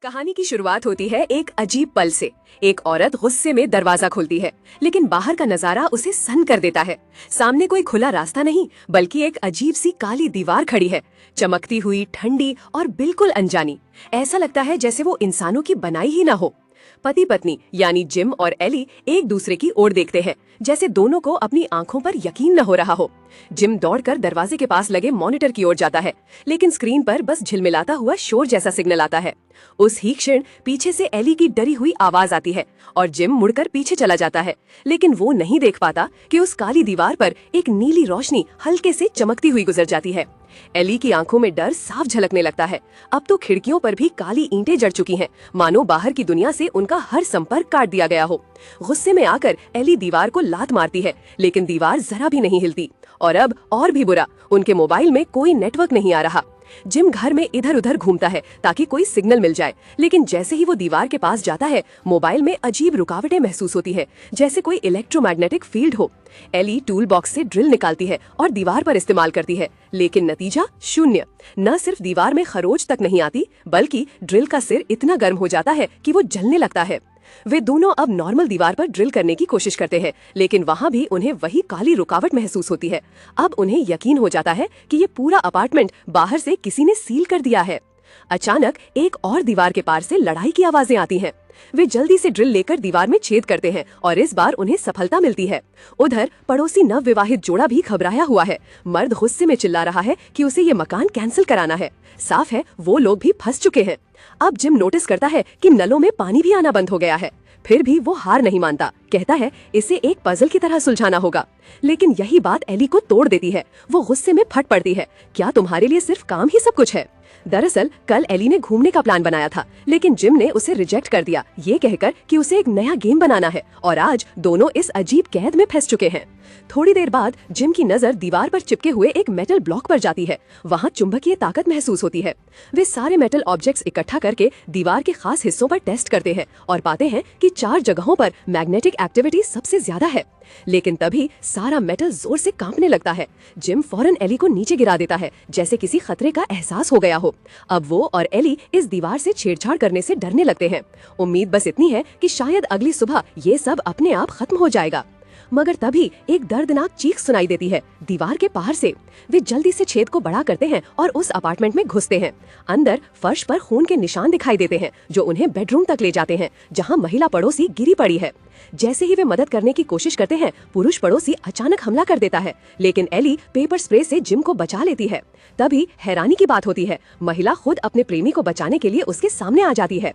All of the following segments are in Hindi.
कहानी की शुरुआत होती है एक अजीब पल से। एक औरत गुस्से में दरवाजा खोलती है, लेकिन बाहर का नजारा उसे सन्न कर देता है। सामने कोई खुला रास्ता नहीं, बल्कि एक अजीब सी काली दीवार खड़ी है, चमकती हुई, ठंडी और बिल्कुल अनजानी। ऐसा लगता है जैसे वो इंसानों की बनाई ही ना हो। पति पत्नी यानी जिम और एली एक दूसरे की ओर देखते हैं, जैसे दोनों को अपनी आंखों पर यकीन न हो रहा हो। जिम दौड़कर दरवाजे के पास लगे मॉनिटर की ओर जाता है, लेकिन स्क्रीन पर बस झिलमिलाता हुआ शोर जैसा सिग्नल आता है। उस ही क्षण पीछे से एली की डरी हुई आवाज आती है और जिम मुड़कर पीछे चला जाता है, लेकिन वो नहीं देख पाता कि उस काली दीवार पर एक नीली रोशनी हल्के से चमकती हुई गुजर जाती है। एली की आंखों में डर साफ झलकने लगता है। अब तो खिड़कियों पर भी काली ईंटें जड़ चुकी हैं, मानो बाहर की दुनिया से उनका हर संपर्क काट दिया गया हो। गुस्से में आकर एली दीवार को लात मारती है, लेकिन दीवार जरा भी नहीं हिलती। और अब और भी बुरा, उनके मोबाइल में कोई नेटवर्क नहीं आ रहा। जिम घर में इधर उधर घूमता है ताकि कोई सिग्नल मिल जाए, लेकिन जैसे ही वो दीवार के पास जाता है, मोबाइल में अजीब रुकावटें महसूस होती है, जैसे कोई इलेक्ट्रोमैग्नेटिक फील्ड हो। एली टूल बॉक्स से ड्रिल निकालती है और दीवार पर इस्तेमाल करती है, लेकिन नतीजा शून्य। न सिर्फ दीवार में खरोच तक नहीं आती, बल्कि ड्रिल का सिर इतना गर्म हो जाता है कि वो जलने लगता है। वे दोनों अब नॉर्मल दीवार पर ड्रिल करने की कोशिश करते हैं, लेकिन वहाँ भी उन्हें वही काली रुकावट महसूस होती है। अब उन्हें यकीन हो जाता है कि ये पूरा अपार्टमेंट बाहर से किसी ने सील कर दिया है। अचानक एक और दीवार के पार से लड़ाई की आवाजें आती हैं। वे जल्दी से ड्रिल लेकर दीवार में छेद करते हैं और इस बार उन्हें सफलता मिलती है। उधर पड़ोसी नवविवाहित जोड़ा भी घबराया हुआ है। मर्द गुस्से में चिल्ला रहा है कि उसे ये मकान कैंसिल कराना है। साफ है वो लोग भी फंस चुके हैं। अब जिम नोटिस करता है कि नलों में पानी भी आना बंद हो गया है। फिर भी वो हार नहीं मानता, कहता है इसे एक पजल की तरह सुलझाना होगा। लेकिन यही बात एली को तोड़ देती है। वो गुस्से में फट पड़ती है, क्या तुम्हारे लिए सिर्फ काम ही सब कुछ है? दरअसल कल एली ने घूमने का प्लान बनाया था, लेकिन जिम ने उसे रिजेक्ट कर दिया, ये कहकर कि उसे एक नया गेम बनाना है। और आज दोनों इस अजीब कैद में फंस चुके हैं। थोड़ी देर बाद जिम की नजर दीवार पर चिपके हुए एक मेटल ब्लॉक पर जाती है। वहाँ चुंबकीय ताकत महसूस होती है। वे सारे मेटल ऑब्जेक्ट्स इकट्ठा करके दीवार के खास हिस्सों पर टेस्ट करते हैं और पाते हैं कि 4 जगहों पर मैग्नेटिक एक्टिविटी सबसे ज्यादा है। लेकिन तभी सारा मेटल जोर से कांपने लगता है। जिम फौरन एली को नीचे गिरा देता है, जैसे किसी खतरे का एहसास हो गया हो। अब वो और एली इस दीवार से छेड़छाड़ करने से डरने लगते हैं। उम्मीद बस इतनी है कि शायद अगली सुबह ये सब अपने आप खत्म हो जाएगा। मगर तभी एक दर्दनाक चीख सुनाई देती है दीवार के बाहर से। वे जल्दी से छेद को बड़ा करते हैं और उस अपार्टमेंट में घुसते हैं। अंदर फर्श पर खून के निशान दिखाई देते हैं, जो उन्हें बेडरूम तक ले जाते हैं, जहां महिला पड़ोसी गिरी पड़ी है। जैसे ही वे मदद करने की कोशिश करते हैं, पुरुष पड़ोसी अचानक हमला कर देता है, लेकिन एली पेपर स्प्रे से जिम को बचा लेती है। तभी हैरानी की बात होती है, महिला खुद अपने प्रेमी को बचाने के लिए उसके सामने आ जाती है।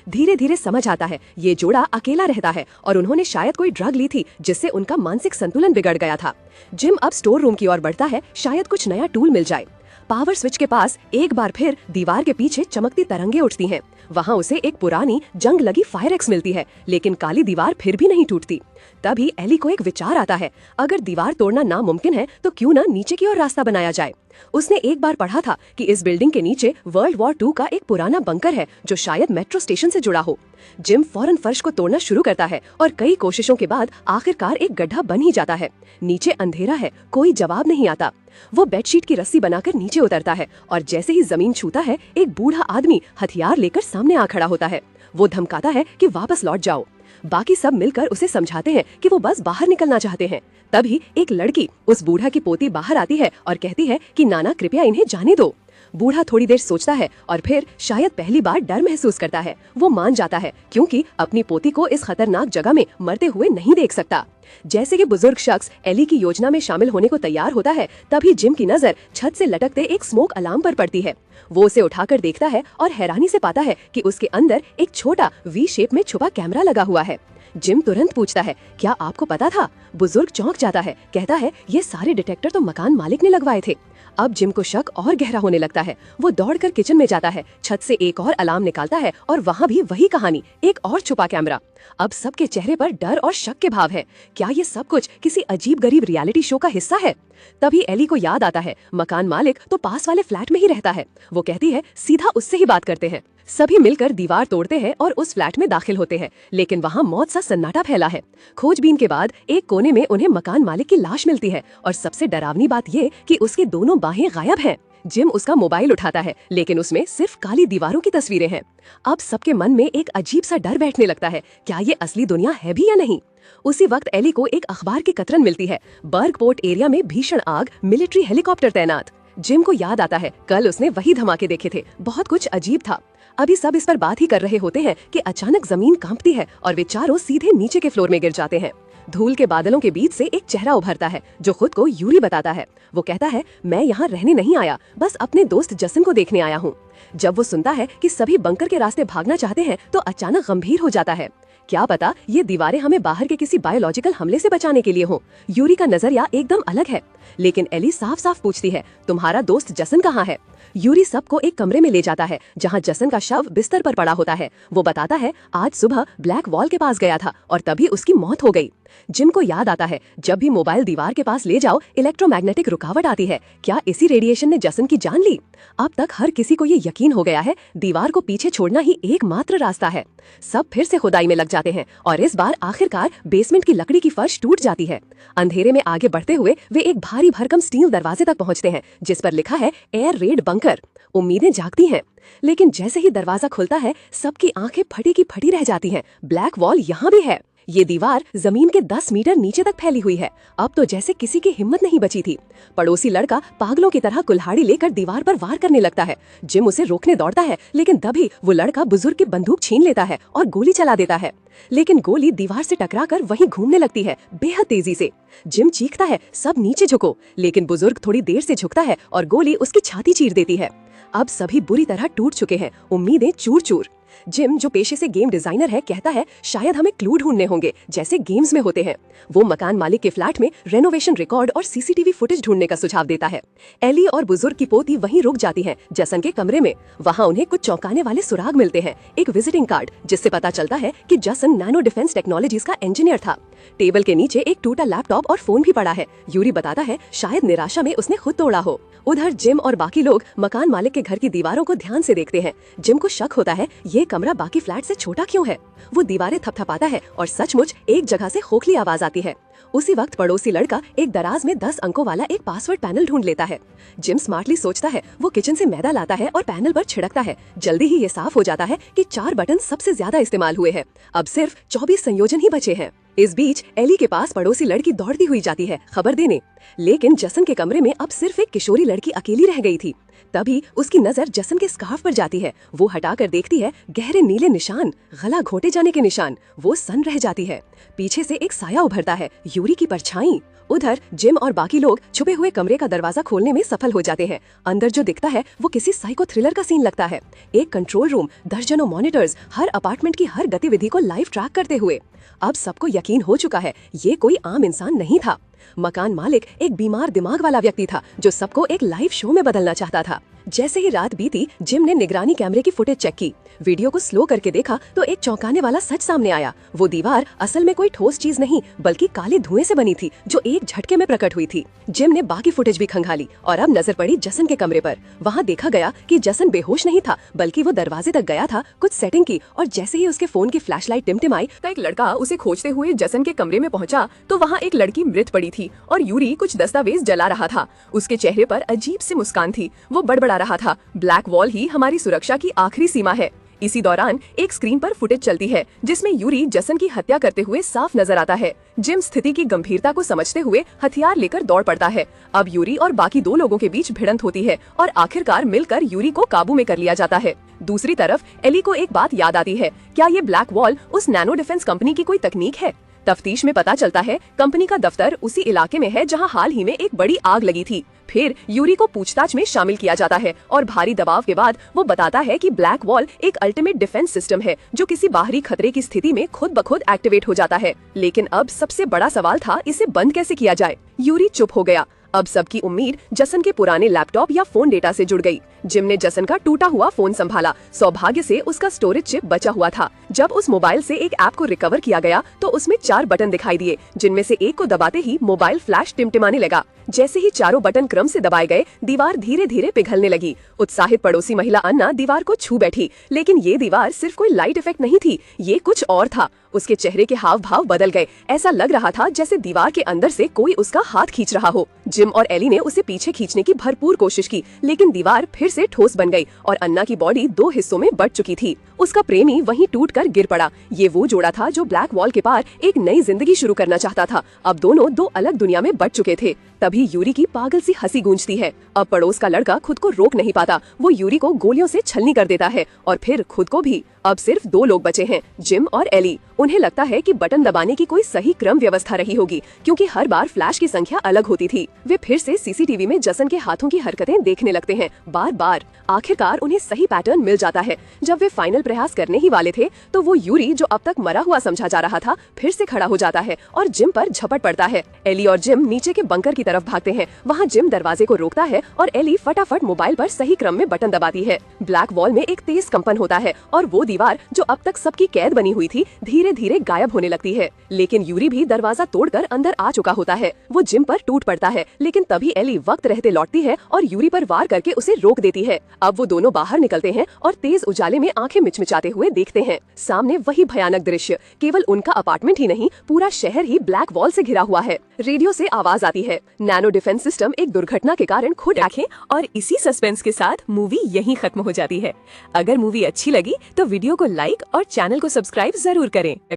धीरे धीरे समझ आता है ये जोड़ा अकेला रहता है और उन्होंने शायद कोई ड्रग ली थी, जिससे उनका मानसिक संतुलन बिगड़ गया था। जिम अब स्टोर रूम की ओर बढ़ता है, शायद कुछ नया टूल मिल जाए। पावर स्विच के पास एक बार फिर दीवार के पीछे चमकती तरंगे उठती हैं। वहाँ उसे एक पुरानी जंग लगी फायर एक्स मिलती है, लेकिन काली दीवार फिर भी नहीं टूटती। तभी एली को एक विचार आता है, अगर दीवार तोड़ना नामुमकिन है तो क्यों ना नीचे की ओर रास्ता बनाया जाए। उसने एक बार पढ़ा था कि इस बिल्डिंग के नीचे वर्ल्ड वॉर 2 का एक पुराना बंकर है, जो शायद मेट्रो स्टेशन से जुड़ा हो। जिम फौरन फर्श को तोड़ना शुरू करता है और कई कोशिशों के बाद आखिरकार एक गड्ढा बन ही जाता है। नीचे अंधेरा है, कोई जवाब नहीं आता। वो बेडशीट की रस्सी बनाकर नीचे उतरता है और जैसे ही जमीन छूता है, एक बूढ़ा आदमी हथियार लेकर सामने आ खड़ा होता है। वो धमकाता है कि वापस लौट जाओ। बाकी सब मिलकर उसे समझाते हैं कि वो बस बाहर निकलना चाहते हैं। तभी एक लड़की, उस बूढ़ा की पोती, बाहर आती है और कहती है कि नाना कृपया इन्हें जाने दो। बूढ़ा थोड़ी देर सोचता है और फिर शायद पहली बार डर महसूस करता है। वो मान जाता है, क्योंकि अपनी पोती को इस खतरनाक जगह में मरते हुए नहीं देख सकता। जैसे कि बुजुर्ग शख्स एली की योजना में शामिल होने को तैयार होता है, तभी जिम की नजर छत से लटकते एक स्मोक अलार्म पर पड़ती है। वो उसे उठाकर देखता है और हैरानी से पाता है कि उसके अंदर एक छोटा वी शेप में छुपा कैमरा लगा हुआ है। जिम तुरंत पूछता है, क्या आपको पता था? बुजुर्ग चौंक जाता है, कहता है ये सारे डिटेक्टर तो मकान मालिक ने लगवाए थे। अब जिम को शक और गहरा होने लगता है। वो दौड़कर किचन में जाता है, छत से एक और अलार्म निकालता है और वहाँ भी वही कहानी, एक और छुपा कैमरा। अब सबके चेहरे पर डर और शक के भाव है। क्या ये सब कुछ किसी अजीब गरीब रियलिटी शो का हिस्सा है? तभी एली को याद आता है, मकान मालिक तो पास वाले फ्लैट में ही रहता है। वो कहती है सीधा उससे ही बात करते हैं। सभी मिलकर दीवार तोड़ते हैं और उस फ्लैट में दाखिल होते हैं, लेकिन वहाँ मौत सा सन्नाटा फैला है। खोजबीन के बाद एक कोने में उन्हें मकान मालिक की लाश मिलती है और सबसे डरावनी बात ये कि उसकी दोनों बाहें गायब हैं। जिम उसका मोबाइल उठाता है, लेकिन उसमें सिर्फ काली दीवारों की तस्वीरें हैं। अब सबके मन में एक अजीब सा डर बैठने लगता है, क्या ये असली दुनिया है भी या नहीं। उसी वक्त एली को एक अखबार की कतरन मिलती है, बर्गपोर्ट एरिया में भीषण आग, मिलिट्री हेलीकॉप्टर तैनात। जिम को याद आता है कल उसने वही धमाके देखे थे, बहुत कुछ अजीब था। अभी सब इस पर बात ही कर रहे होते हैं कि अचानक जमीन कांपती है और वे चारों सीधे नीचे के फ्लोर में गिर जाते हैं। धूल के बादलों के बीच से एक चेहरा उभरता है जो खुद को यूरी बताता है। वो कहता है, मैं यहाँ रहने नहीं आया, बस अपने दोस्त जसन को देखने आया हूँ। जब वो सुनता है कि सभी बंकर के रास्ते भागना चाहते हैं तो अचानक गंभीर हो जाता है। क्या पता ये दीवारें हमें बाहर के किसी बायोलॉजिकल हमले से बचाने के लिए हो। यूरी का नजरिया एकदम अलग है, लेकिन एली साफ साफ पूछती है, तुम्हारा दोस्त जसन कहाँ है। यूरी सबको एक कमरे में ले जाता है जहाँ जसन का शव बिस्तर पर पड़ा होता है। वो बताता है, आज सुबह ब्लैक वॉल के पास गया था और तभी उसकी मौत हो गई। जिम को याद आता है, जब भी मोबाइल दीवार के पास ले जाओ इलेक्ट्रोमैग्नेटिक रुकावट आती है। क्या इसी रेडिएशन ने जसन की जान ली। अब तक हर किसी को ये यकीन हो गया है, दीवार को पीछे छोड़ना ही एकमात्र रास्ता है। सब फिर से खुदाई में लग जाते हैं और इस बार आखिरकार बेसमेंट की लकड़ी की फर्श टूट जाती है। अंधेरे में आगे बढ़ते हुए वे एक भारी भरकम स्टील दरवाजे तक पहुंचते हैं जिस पर लिखा है एयर रेड बंकर। उम्मीदें जागती हैं, लेकिन जैसे ही दरवाजा खुलता है सबकी आंखें फटी की फटी रह जाती हैं। ब्लैक वॉल यहाँ भी है। ये दीवार जमीन के 10 मीटर नीचे तक फैली हुई है। अब तो जैसे किसी की हिम्मत नहीं बची थी। पड़ोसी लड़का पागलों की तरह कुल्हाड़ी लेकर दीवार पर वार करने लगता है। जिम उसे रोकने दौड़ता है, लेकिन तभी वो लड़का बुजुर्ग की बंदूक छीन लेता है और गोली चला देता है। लेकिन गोली दीवार से टकराकर वहीं घूमने लगती है, बेहद तेजी से। जिम चीखता है, सब नीचे झुको, लेकिन बुजुर्ग थोड़ी देर से झुकता है और गोली उसकी छाती चीर देती है। अब सभी बुरी तरह टूट चुके हैं, उम्मीदें चूर चूर। जिम जो पेशे से गेम डिजाइनर है कहता है, शायद हमें क्लू ढूंढने होंगे जैसे गेम्स में होते हैं। वो मकान मालिक के फ्लैट में रेनोवेशन रिकॉर्ड और सीसीटीवी फुटेज ढूंढने का सुझाव देता है। एली और बुजुर्ग की पोती वहीं रुक जाती हैं, जसन के कमरे में। वहाँ उन्हें कुछ चौंकाने वाले सुराग मिलते हैं, एक विजिटिंग कार्ड जिससे पता चलता है कि जसन नैनो डिफेंस टेक्नोलॉजीज का इंजीनियर था। टेबल के नीचे एक टूटा लैपटॉप और फोन भी पड़ा है। यूरी बताता है, शायद निराशा में उसने खुद तोड़ा हो। उधर जिम और बाकी लोग मकान मालिक के घर की दीवारों को ध्यान से देखते हैं। जिम को शक होता है, ये कमरा बाकी फ्लैट से छोटा क्यों है। वो दीवारें थपथपाता है और सचमुच एक जगह से खोखली आवाज आती है। उसी वक्त पड़ोसी लड़का एक दराज में 10 अंकों वाला एक पासवर्ड पैनल ढूंढ लेता है। जिम स्मार्टली सोचता है, वो किचन से मैदा लाता है और पैनल पर छिड़कता है। जल्दी ही ये साफ हो जाता है कि 4 बटन सबसे ज्यादा इस्तेमाल हुए हैं। अब सिर्फ 24 संयोजन ही बचे हैं। इस बीच एली के पास पड़ोसी लड़की दौड़ती हुई जाती है खबर देने, लेकिन जसन के कमरे में अब सिर्फ एक किशोरी लड़की अकेली रह गई थी। तभी उसकी नजर जसन के स्कार्फ पर जाती है। वो हटाकर देखती है, गहरे नीले निशान, गला घोटे जाने के निशान। वो सन रह जाती है। पीछे से एक साया उभरता है, यूरी की परछाई। उधर जिम और बाकी लोग छुपे हुए कमरे का दरवाजा खोलने में सफल हो जाते हैं। अंदर जो दिखता है वो किसी साइको थ्रिलर का सीन लगता है। एक कंट्रोल रूम, दर्जनों मॉनिटर्स, हर अपार्टमेंट की हर गतिविधि को लाइव ट्रैक करते हुए। अब सबको यकीन हो चुका है, ये कोई आम इंसान नहीं था। मकान मालिक एक बीमार दिमाग वाला व्यक्ति था जो सबको एक लाइव शो में बदलना चाहता था। जैसे ही रात बीती, जिम ने निगरानी कैमरे की फुटेज चेक की। वीडियो को स्लो करके देखा तो एक चौंकाने वाला सच सामने आया। वो दीवार असल में कोई ठोस चीज नहीं बल्कि काले धुएं से बनी थी जो एक झटके में प्रकट हुई थी। जिम ने बाकी फुटेज भी खंगाली और अब नजर पड़ी जसन के कमरे पर। वहाँ देखा गया कि जसन बेहोश नहीं था बल्कि वो दरवाजे तक गया था, कुछ सेटिंग की, और जैसे ही उसके फोन की फ्लैशलाइट टिमटिमाई तो एक लड़का उसे खोजते हुए जसन के कमरे में पहुंचा तो वहाँ एक लड़की मृत पड़ी थी और यूरी कुछ दस्तावेज जला रहा था। उसके चेहरे पर अजीब सी मुस्कान थी। वो बड़बड़ा रहा था, ब्लैक वॉल ही हमारी सुरक्षा की आखिरी सीमा है। इसी दौरान एक स्क्रीन पर फुटेज चलती है जिसमें यूरी जसन की हत्या करते हुए साफ नजर आता है। जिम स्थिति की गंभीरता को समझते हुए हथियार लेकर दौड़ पड़ता है। अब यूरी और बाकी 2 लोगों के बीच भिड़ंत होती है और आखिरकार मिलकर यूरी को काबू में कर लिया जाता है। दूसरी तरफ एली को एक बात याद आती है, क्या ये ब्लैक वॉल उस नैनो डिफेंस कंपनी की कोई तकनीक है। तफ्तीश में पता चलता है कंपनी का दफ्तर उसी इलाके में है जहां हाल ही में एक बड़ी आग लगी थी। फिर यूरी को पूछताछ में शामिल किया जाता है और भारी दबाव के बाद वो बताता है कि ब्लैक वॉल एक अल्टीमेट डिफेंस सिस्टम है जो किसी बाहरी खतरे की स्थिति में खुद ब खुद एक्टिवेट हो जाता है। लेकिन अब सबसे बड़ा सवाल था, इसे बंद कैसे किया जाए। यूरी चुप हो गया। अब सबकी उम्मीद जसन के पुराने लैपटॉप या फोन डेटा से जुड़ गई। जिम ने जसन का टूटा हुआ फोन संभाला। सौभाग्य से उसका स्टोरेज चिप बचा हुआ था। जब उस मोबाइल से एक ऐप को रिकवर किया गया तो उसमें 4 बटन दिखाई दिए, जिनमें से एक को दबाते ही मोबाइल फ्लैश टिमटिमाने लगा। जैसे ही चारों बटन क्रम से दबाए गए, दीवार धीरे धीरे पिघलने लगी। उत्साहित पड़ोसी महिला अन्ना दीवार को छू बैठी, लेकिन ये दीवार सिर्फ कोई लाइट इफेक्ट नहीं थी, ये कुछ और था। उसके चेहरे के हाव भाव बदल गए। ऐसा लग रहा था जैसे दीवार के अंदर से कोई उसका हाथ खींच रहा हो। जिम और एली ने उसे पीछे खींचने की भरपूर कोशिश की, लेकिन दीवार फिर से ठोस बन गई और अन्ना की बॉडी 2 हिस्सों में बंट चुकी थी। उसका प्रेमी वहीं टूटकर गिर पड़ा। ये वो जोड़ा था जो ब्लैक वॉल के पार एक नई जिंदगी शुरू करना चाहता था। अब दोनों 2 अलग दुनिया में बंट चुके थे। तभी यूरी की पागल सी हंसी गूंजती है। अब पड़ोस का लड़का खुद को रोक नहीं पाता। वो यूरी को गोलियों से छलनी कर देता है और फिर खुद को भी। अब सिर्फ 2 लोग बचे हैं, जिम और एली। उन्हें लगता है कि बटन दबाने की कोई सही क्रम व्यवस्था रही होगी, क्योंकि हर बार फ्लैश की संख्या अलग होती थी। वे फिर से सीसीटीवी में जसन के हाथों की हरकतें देखने लगते हैं, बार बार। आखिरकार उन्हें सही पैटर्न मिल जाता है। जब वे फाइनल प्रयास करने ही वाले थे तो वो यूरी, जो अब तक मरा हुआ समझा जा रहा था, फिर से खड़ा हो जाता है और जिम पर झपट पड़ता है। एली और जिम नीचे के बंकर की तरफ भागते हैं। वहाँ जिम दरवाजे को रोकता है और एली फटाफट मोबाइल पर सही क्रम में बटन दबाती है। ब्लैक वॉल में एक तेज कंपन होता है और वो दीवार जो अब तक सबकी कैद बनी हुई थी, धीरे धीरे गायब होने लगती है। लेकिन यूरी भी दरवाजा तोड़कर अंदर आ चुका होता है। वो जिम पर टूट पड़ता है, लेकिन तभी एली वक्त रहते लौटती है और यूरी पर वार करके उसे रोक देती है। अब वो दोनों बाहर निकलते हैं और तेज उजाले में आंखें मिचमिचाते हुए देखते हैं। सामने वही भयानक दृश्य। केवल उनका अपार्टमेंट ही नहीं, पूरा शहर ही ब्लैक वॉल से घिरा हुआ है। रेडियो से आवाज आती है, नैनो डिफेंस सिस्टम एक दुर्घटना के कारण खुद रखें। और इसी सस्पेंस के साथ मूवी यहीं खत्म हो जाती है। अगर मूवी अच्छी लगी तो वीडियो को लाइक और चैनल को सब्सक्राइब जरूर करें।